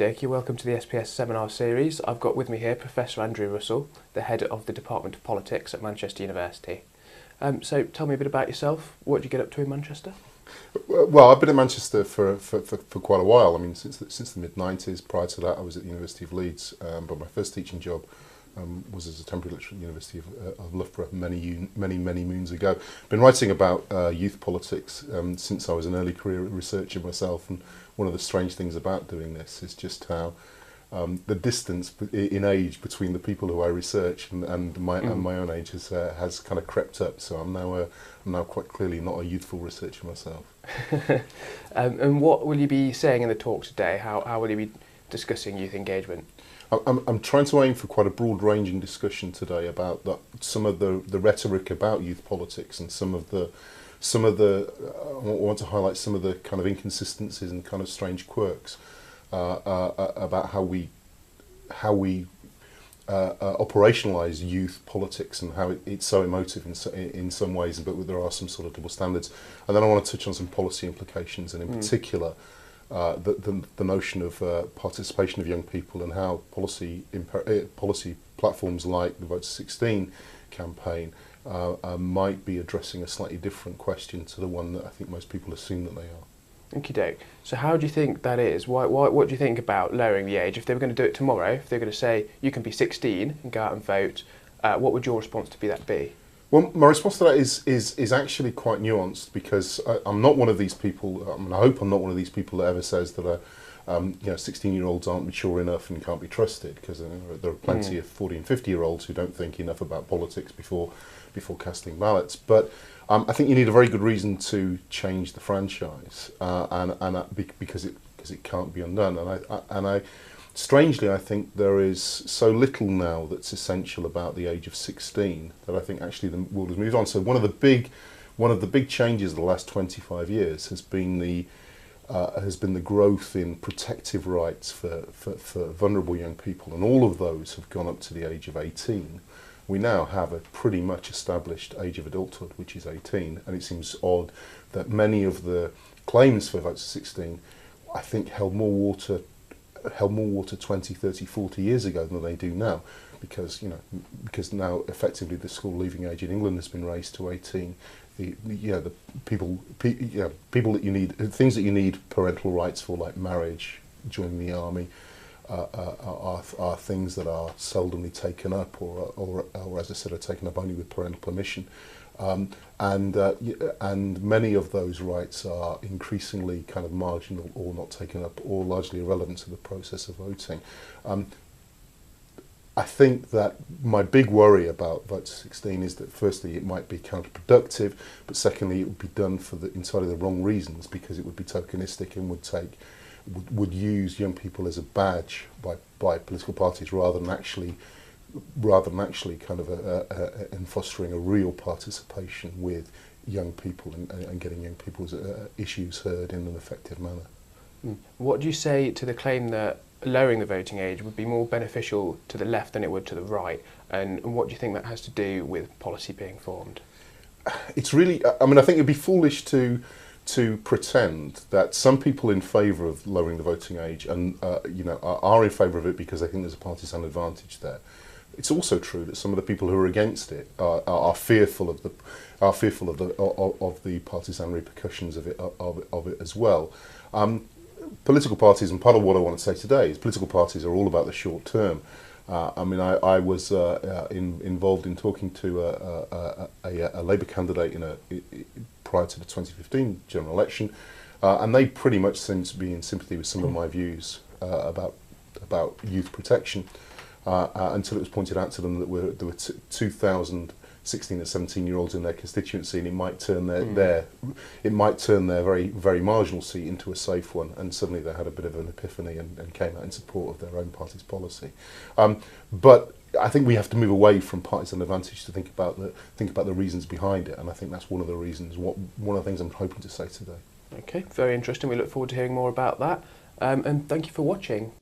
Dirk. You're welcome to the SPS seminar series. I've got with me here Professor Andrew Russell, the head of the Department of Politics at Manchester University. So tell me a bit about yourself. What did you get up to in Manchester? Well, I've been in Manchester for quite a while. I mean, since the mid-90s. Prior to that, I was at the University of Leeds, but my first teaching job was as a temporary lecturer at the University of Loughborough many moons ago. Been writing about youth politics since I was an early career researcher myself, and one of the strange things about doing this is just how the distance in age between the people who I research and my own age has kind of crept up. So I'm now quite clearly not a youthful researcher myself. And what will you be saying in the talk today? How will you be discussing youth engagement? I'm trying to aim for quite a broad-ranging discussion today about some of the rhetoric about youth politics and some of the I want to highlight some of the kind of inconsistencies and kind of strange quirks about how we operationalise youth politics and how it's so emotive in some ways, but there are some sort of double standards. And then I want to touch on some policy implications, and in particular the notion of participation of young people and how policy platforms like the Vote to 16 campaign might be addressing a slightly different question to the one that I think most people assume that they are. Okie doke. So how do you think that is? What do you think about lowering the age? If they were going to do it tomorrow, if they're going to say you can be 16 and go out and vote, what would your response to that be? Well, my response to that is actually quite nuanced, because I'm not one of these people. I mean, I hope I'm not one of these people that ever says that 16-year-olds aren't mature enough and can't be trusted, because there are plenty of 40 and 50-year-olds who don't think enough about politics before casting ballots. But I think you need a very good reason to change the franchise, because it can't be undone. Strangely, I think there is so little now that's essential about the age of 16 that I think actually the world has moved on. So one of the big changes of the last 25 years has been the growth in protective rights for vulnerable young people, and all of those have gone up to the age of 18. We now have a pretty much established age of adulthood, which is 18, and it seems odd that many of the claims for Vote to 16, I think, held more water 20, 30, 40 years ago than they do now, because now effectively the school leaving age in England has been raised to 18. The people that you need, things that you need parental rights for, like marriage, joining the army, are things that are seldomly taken up, or as I said, are taken up only with parental permission. And many of those rights are increasingly kind of marginal or not taken up, or largely irrelevant to the process of voting. I think that my big worry about Vote to 16 is that, firstly, it might be counterproductive, but secondly, it would be done for entirely the wrong reasons, because it would be tokenistic and would use young people as a badge by political parties, rather than actually kind of in fostering a real participation with young people and getting young people's issues heard in an effective manner. What do you say to the claim that lowering the voting age would be more beneficial to the left than it would to the right, and what do you think that has to do with policy being formed? It's really, I mean, I think it'd be foolish to pretend that some people in favour of lowering the voting age and are in favour of it because they think there's a partisan advantage there. It's also true that some of the people who are against it are fearful of the partisan repercussions of it as well. Political parties, and part of what I want to say today is political parties are all about the short term. I mean, I was involved in talking to a Labour candidate prior to the 2015 general election, and they pretty much seemed to be in sympathy with some of my views about youth protection, until it was pointed out to them that there were 2,000 16 and 17-year-olds in their constituency, and it might turn their very, very marginal seat into a safe one, and suddenly they had a bit of an epiphany and came out in support of their own party's policy. But I think we have to move away from partisan advantage to think about the reasons behind it, and I think that's one of the reasons. One of the things I'm hoping to say today. Okay, very interesting. We look forward to hearing more about that, and thank you for watching.